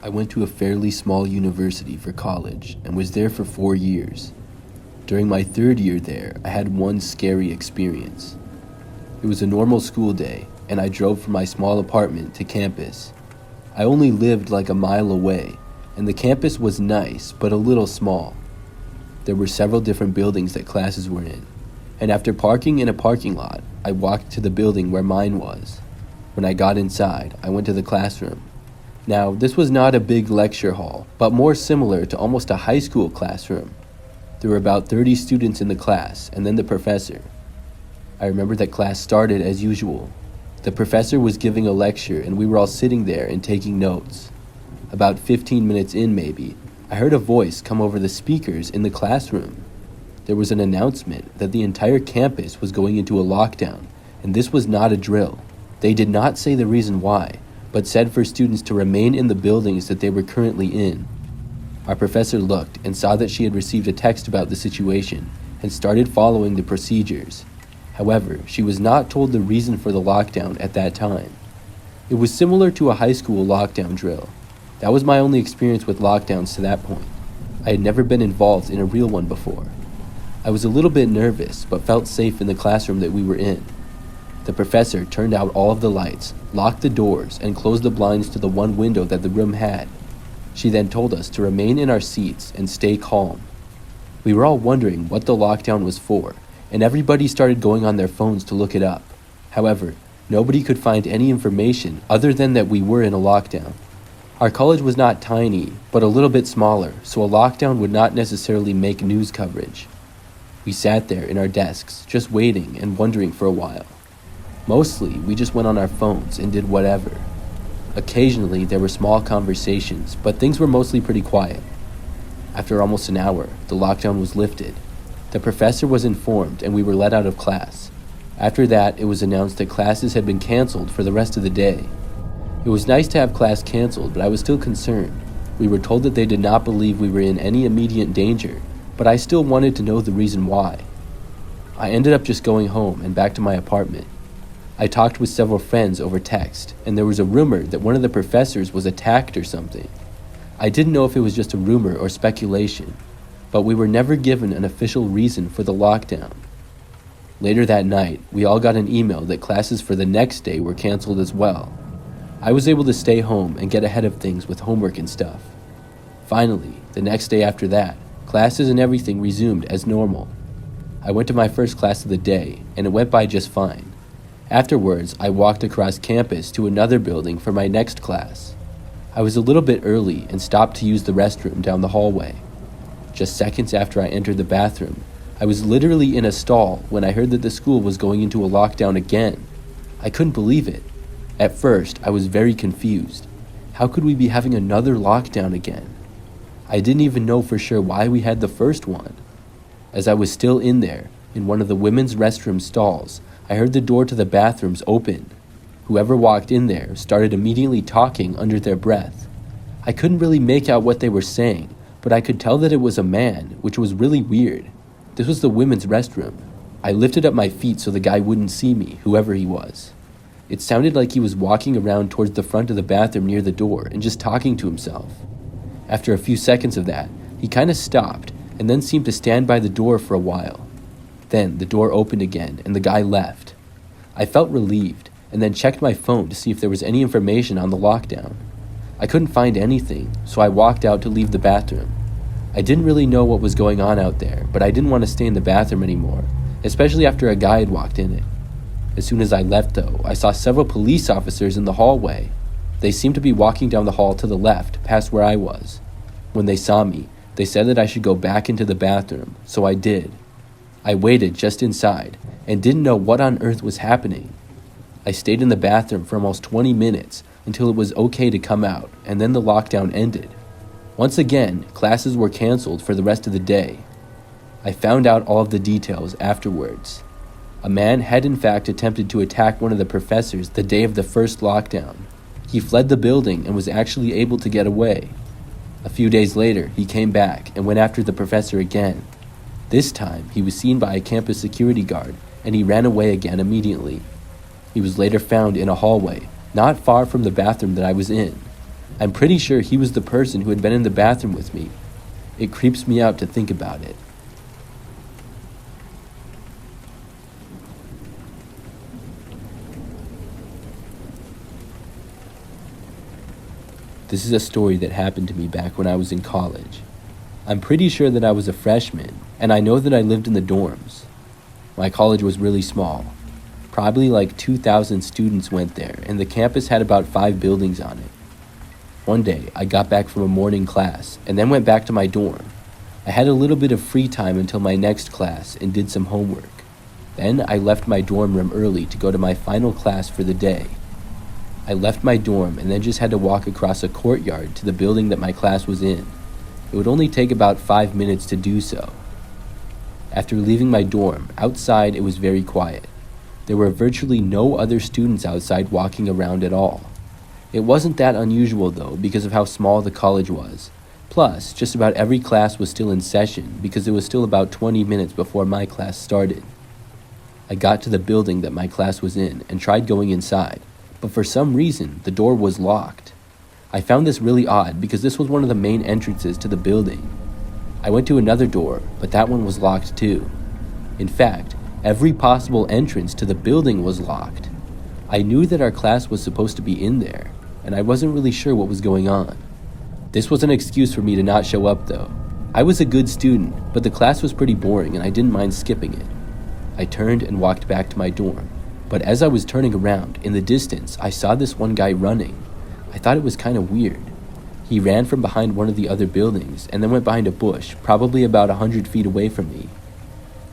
I went to a fairly small university for college and was there for 4 years. During my third year there, I had one scary experience. It was a normal school day, and I drove from my small apartment to campus. I only lived like a mile away, and the campus was nice, but a little small. There were several different buildings that classes were in, and after parking in a parking lot, I walked to the building where mine was. When I got inside, I went to the classroom. Now, this was not a big lecture hall, but more similar to almost a high school classroom. There were about 30 students in the class, and then the professor. I remember that class started as usual. The professor was giving a lecture, and we were all sitting there and taking notes. About 15 minutes in, maybe, I heard a voice come over the speakers in the classroom. There was an announcement that the entire campus was going into a lockdown, and this was not a drill. They did not say the reason why, but said for students to remain in the buildings that they were currently in. Our professor looked and saw that she had received a text about the situation and started following the procedures. However, she was not told the reason for the lockdown at that time. It was similar to a high school lockdown drill. That was my only experience with lockdowns to that point. I had never been involved in a real one before. I was a little bit nervous, but felt safe in the classroom that we were in. The professor turned out all of the lights, locked the doors, and closed the blinds to the one window that the room had. She then told us to remain in our seats and stay calm. We were all wondering what the lockdown was for, and everybody started going on their phones to look it up. However, nobody could find any information other than that we were in a lockdown. Our college was not tiny, but a little bit smaller, so a lockdown would not necessarily make news coverage. We sat there in our desks, just waiting and wondering for a while. Mostly, we just went on our phones and did whatever. Occasionally, there were small conversations, but things were mostly pretty quiet. After almost an hour, the lockdown was lifted. The professor was informed and we were let out of class. After that, it was announced that classes had been canceled for the rest of the day. It was nice to have class canceled, but I was still concerned. We were told that they did not believe we were in any immediate danger, but I still wanted to know the reason why. I ended up just going home and back to my apartment. I talked with several friends over text, and there was a rumor that one of the professors was attacked or something. I didn't know if it was just a rumor or speculation, but we were never given an official reason for the lockdown. Later that night, we all got an email that classes for the next day were canceled as well. I was able to stay home and get ahead of things with homework and stuff. Finally, the next day after that, classes and everything resumed as normal. I went to my first class of the day, and it went by just fine. Afterwards, I walked across campus to another building for my next class. I was a little bit early and stopped to use the restroom down the hallway. Just seconds after I entered the bathroom, I was literally in a stall when I heard that the school was going into a lockdown again. I couldn't believe it. At first, I was very confused. How could we be having another lockdown again? I didn't even know for sure why we had the first one. As I was still in there, in one of the women's restroom stalls, I heard the door to the bathrooms open. Whoever walked in there started immediately talking under their breath. I couldn't really make out what they were saying, but I could tell that it was a man, which was really weird. This was the women's restroom. I lifted up my feet so the guy wouldn't see me, whoever he was. It sounded like he was walking around towards the front of the bathroom near the door and just talking to himself. After a few seconds of that, he kind of stopped and then seemed to stand by the door for a while. Then the door opened again and the guy left. I felt relieved and then checked my phone to see if there was any information on the lockdown. I couldn't find anything, so I walked out to leave the bathroom. I didn't really know what was going on out there, but I didn't want to stay in the bathroom anymore, especially after a guy had walked in it. As soon as I left, though, I saw several police officers in the hallway. They seemed to be walking down the hall to the left, past where I was. When they saw me, they said that I should go back into the bathroom, so I did. I waited just inside and didn't know what on earth was happening. I stayed in the bathroom for almost 20 minutes until it was okay to come out, and then the lockdown ended. Once again, classes were canceled for the rest of the day. I found out all of the details afterwards. A man had in fact attempted to attack one of the professors the day of the first lockdown. He fled the building and was actually able to get away. A few days later, he came back and went after the professor again. This time, he was seen by a campus security guard, and he ran away again immediately. He was later found in a hallway, not far from the bathroom that I was in. I'm pretty sure he was the person who had been in the bathroom with me. It creeps me out to think about it. This is a story that happened to me back when I was in college. I'm pretty sure that I was a freshman, and I know that I lived in the dorms. My college was really small. Probably like 2,000 students went there, and the campus had about 5 buildings on it. One day, I got back from a morning class, and then went back to my dorm. I had a little bit of free time until my next class and did some homework. Then I left my dorm room early to go to my final class for the day. I left my dorm and then just had to walk across a courtyard to the building that my class was in. It would only take about 5 minutes to do so. After leaving my dorm, outside it was very quiet. There were virtually no other students outside walking around at all. It wasn't that unusual though because of how small the college was. Plus, just about every class was still in session because it was still about 20 minutes before my class started. I got to the building that my class was in and tried going inside, but for some reason the door was locked. I found this really odd because this was one of the main entrances to the building. I went to another door, but that one was locked too. In fact, every possible entrance to the building was locked. I knew that our class was supposed to be in there, and I wasn't really sure what was going on. This was an excuse for me to not show up though. I was a good student, but the class was pretty boring and I didn't mind skipping it. I turned and walked back to my dorm, but as I was turning around, in the distance, I saw this one guy running. I thought it was kind of weird. He ran from behind one of the other buildings and then went behind a bush, probably about 100 feet away from me.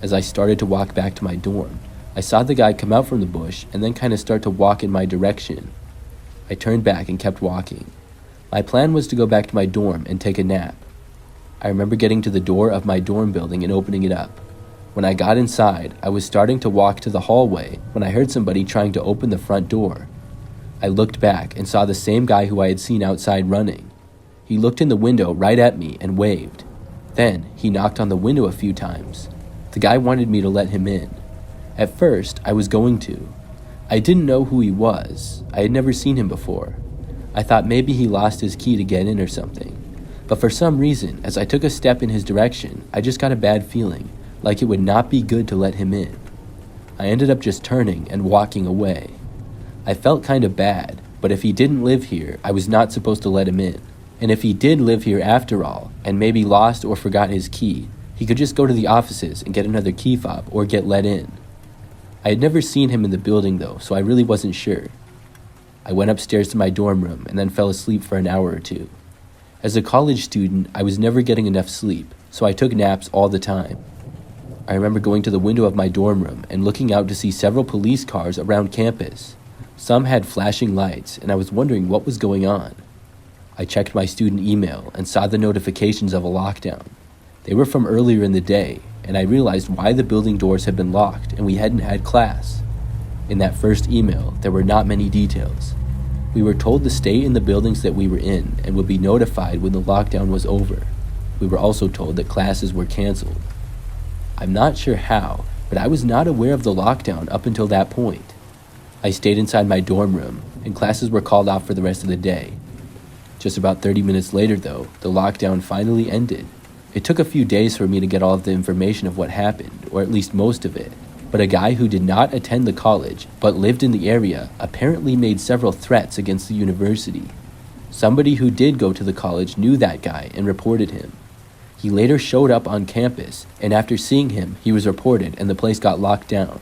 As I started to walk back to my dorm, I saw the guy come out from the bush and then kind of start to walk in my direction. I turned back and kept walking. My plan was to go back to my dorm and take a nap. I remember getting to the door of my dorm building and opening it up. When I got inside, I was starting to walk to the hallway when I heard somebody trying to open the front door. I looked back and saw the same guy who I had seen outside running. He looked in the window right at me and waved. Then he knocked on the window a few times. The guy wanted me to let him in. At first, I was going to. I didn't know who he was. I had never seen him before. I thought maybe he lost his key to get in or something. But for some reason, as I took a step in his direction, I just got a bad feeling, like it would not be good to let him in. I ended up just turning and walking away. I felt kind of bad, but if he didn't live here, I was not supposed to let him in. And if he did live here after all, and maybe lost or forgot his key, he could just go to the offices and get another key fob or get let in. I had never seen him in the building though, so I really wasn't sure. I went upstairs to my dorm room and then fell asleep for an hour or two. As a college student, I was never getting enough sleep, so I took naps all the time. I remember going to the window of my dorm room and looking out to see several police cars around campus. Some had flashing lights, and I was wondering what was going on. I checked my student email and saw the notifications of a lockdown. They were from earlier in the day, and I realized why the building doors had been locked and we hadn't had class. In that first email, there were not many details. We were told to stay in the buildings that we were in and would be notified when the lockdown was over. We were also told that classes were canceled. I'm not sure how, but I was not aware of the lockdown up until that point. I stayed inside my dorm room, and classes were called off for the rest of the day. Just about 30 minutes later, though, the lockdown finally ended. It took a few days for me to get all of the information of what happened, or at least most of it. But a guy who did not attend the college, but lived in the area, apparently made several threats against the university. Somebody who did go to the college knew that guy and reported him. He later showed up on campus, and after seeing him, he was reported and the place got locked down.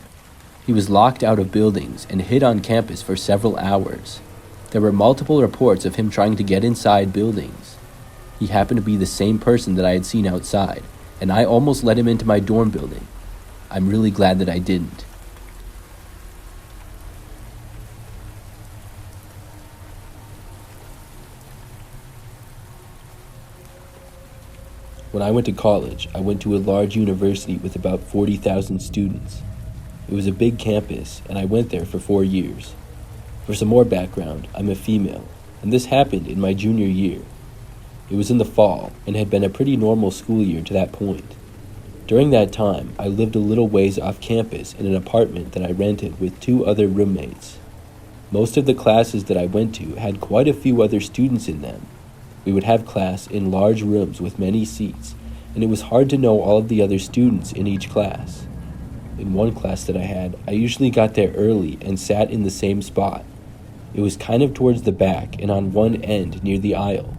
He was locked out of buildings and hid on campus for several hours. There were multiple reports of him trying to get inside buildings. He happened to be the same person that I had seen outside, and I almost let him into my dorm building. I'm really glad that I didn't. When I went to college, I went to a large university with about 40,000 students. It was a big campus, and I went there for 4 years. For some more background, I'm a female, and this happened in my junior year. It was in the fall, and had been a pretty normal school year to that point. During that time, I lived a little ways off campus in an apartment that I rented with 2 other roommates. Most of the classes that I went to had quite a few other students in them. We would have class in large rooms with many seats, and it was hard to know all of the other students in each class. In one class that I had, I usually got there early and sat in the same spot. It was kind of towards the back and on one end near the aisle.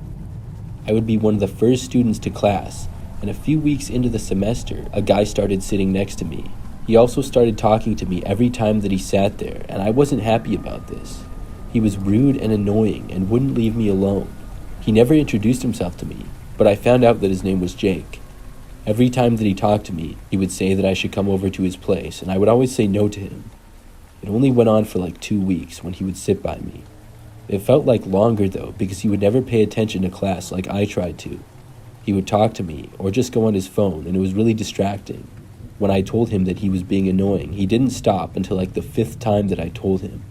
I would be one of the first students to class, and a few weeks into the semester, a guy started sitting next to me. He also started talking to me every time that he sat there, and I wasn't happy about this. He was rude and annoying and wouldn't leave me alone. He never introduced himself to me, but I found out that his name was Jake. Every time that he talked to me, he would say that I should come over to his place, and I would always say no to him. It only went on for like 2 weeks when he would sit by me. It felt like longer though, because he would never pay attention to class like I tried to. He would talk to me, or just go on his phone, and it was really distracting. When I told him that he was being annoying, he didn't stop until like the 5th time that I told him.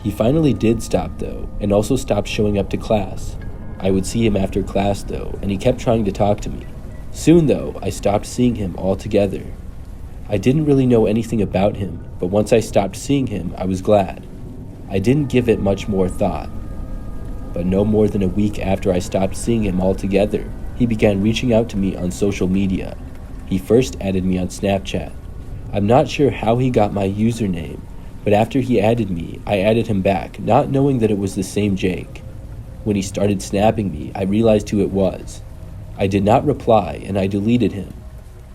He finally did stop though, and also stopped showing up to class. I would see him after class though, and he kept trying to talk to me. Soon though, I stopped seeing him altogether. I didn't really know anything about him, but once I stopped seeing him, I was glad. I didn't give it much more thought. But no more than a week after I stopped seeing him altogether, he began reaching out to me on social media. He first added me on Snapchat. I'm not sure how he got my username, but after he added me, I added him back, not knowing that it was the same Jake. When he started snapping me, I realized who it was. I did not reply, and I deleted him.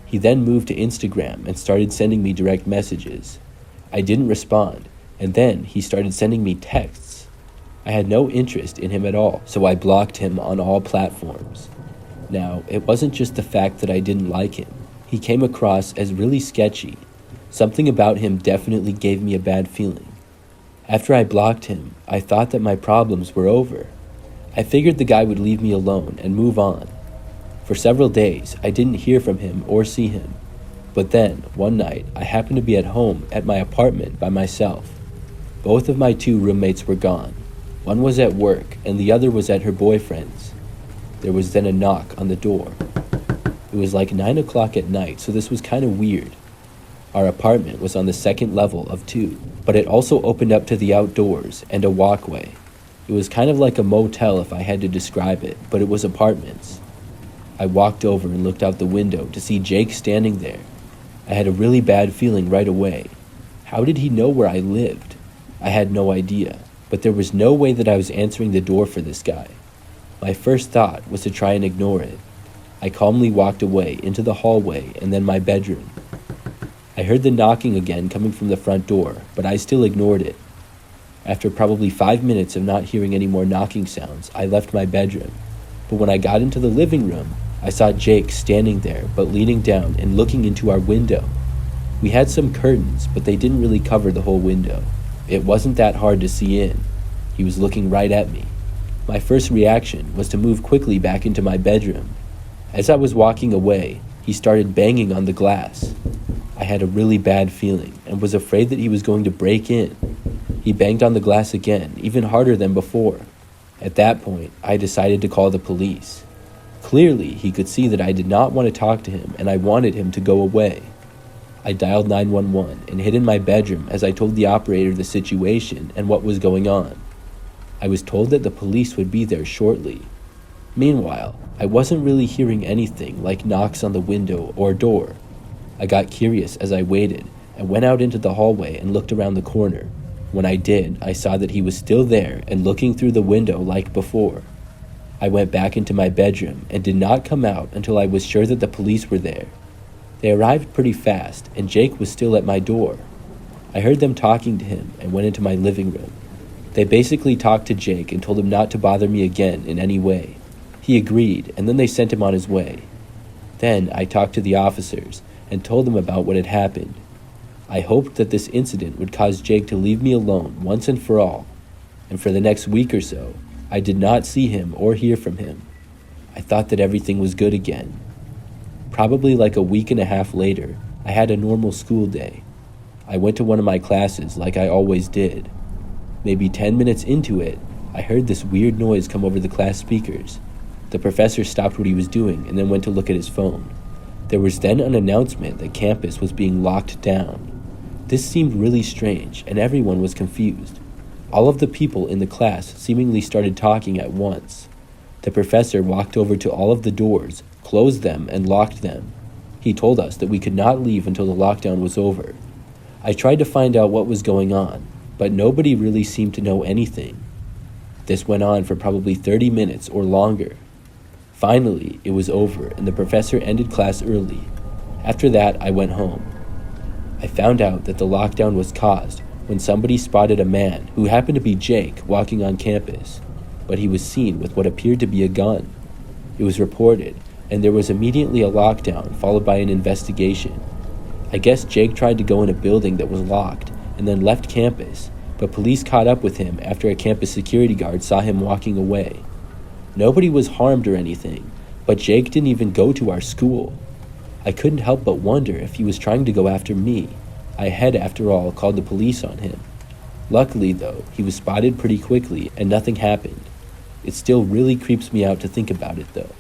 He then moved to Instagram and started sending me direct messages. I didn't respond, and then he started sending me texts. I had no interest in him at all, so I blocked him on all platforms. Now, it wasn't just the fact that I didn't like him. He came across as really sketchy. Something about him definitely gave me a bad feeling. After I blocked him, I thought that my problems were over. I figured the guy would leave me alone and move on. For several days, I didn't hear from him or see him. But then, one night, I happened to be at home at my apartment by myself. Both of my 2 roommates were gone. One was at work, and the other was at her boyfriend's. There was then a knock on the door. It was like 9 o'clock at night, so this was kind of weird. Our apartment was on the 2nd level of 2, but it also opened up to the outdoors and a walkway. It was kind of like a motel if I had to describe it, but it was apartments. I walked over and looked out the window to see Jake standing there. I had a really bad feeling right away. How did he know where I lived? I had no idea, but there was no way that I was answering the door for this guy. My first thought was to try and ignore it. I calmly walked away into the hallway and then my bedroom. I heard the knocking again coming from the front door, but I still ignored it. After probably 5 minutes of not hearing any more knocking sounds, I left my bedroom. But when I got into the living room, I saw Jake standing there, but leaning down and looking into our window. We had some curtains, but they didn't really cover the whole window. It wasn't that hard to see in. He was looking right at me. My first reaction was to move quickly back into my bedroom. As I was walking away, he started banging on the glass. I had a really bad feeling and was afraid that he was going to break in. He banged on the glass again, even harder than before. At that point, I decided to call the police. Clearly, he could see that I did not want to talk to him and I wanted him to go away. I dialed 911 and hid in my bedroom as I told the operator the situation and what was going on. I was told that the police would be there shortly. Meanwhile, I wasn't really hearing anything like knocks on the window or door. I got curious as I waited and went out into the hallway and looked around the corner. When I did, I saw that he was still there and looking through the window like before. I went back into my bedroom and did not come out until I was sure that the police were there. They arrived pretty fast, and Jake was still at my door. I heard them talking to him and went into my living room. They basically talked to Jake and told him not to bother me again in any way. He agreed, and then they sent him on his way. Then I talked to the officers and told them about what had happened. I hoped that this incident would cause Jake to leave me alone once and for all, and for the next week or so, I did not see him or hear from him. I thought that everything was good again. Probably like a week and a half later, I had a normal school day. I went to one of my classes like I always did. Maybe 10 minutes into it, I heard this weird noise come over the class speakers. The professor stopped what he was doing and then went to look at his phone. There was then an announcement that campus was being locked down. This seemed really strange, and everyone was confused. All of the people in the class seemingly started talking at once. The professor walked over to all of the doors, closed them, and locked them. He told us that we could not leave until the lockdown was over. I tried to find out what was going on, but nobody really seemed to know anything. This went on for probably 30 minutes or longer. Finally, it was over and the professor ended class early. After that, I went home. I found out that the lockdown was caused when somebody spotted a man who happened to be Jake walking on campus, but he was seen with what appeared to be a gun. It was reported, and there was immediately a lockdown followed by an investigation. I guess Jake tried to go in a building that was locked and then left campus, but police caught up with him after a campus security guard saw him walking away. Nobody was harmed or anything, but Jake didn't even go to our school. I couldn't help but wonder if he was trying to go after me. I had, after all, called the police on him. Luckily, though, he was spotted pretty quickly and nothing happened. It still really creeps me out to think about it, though.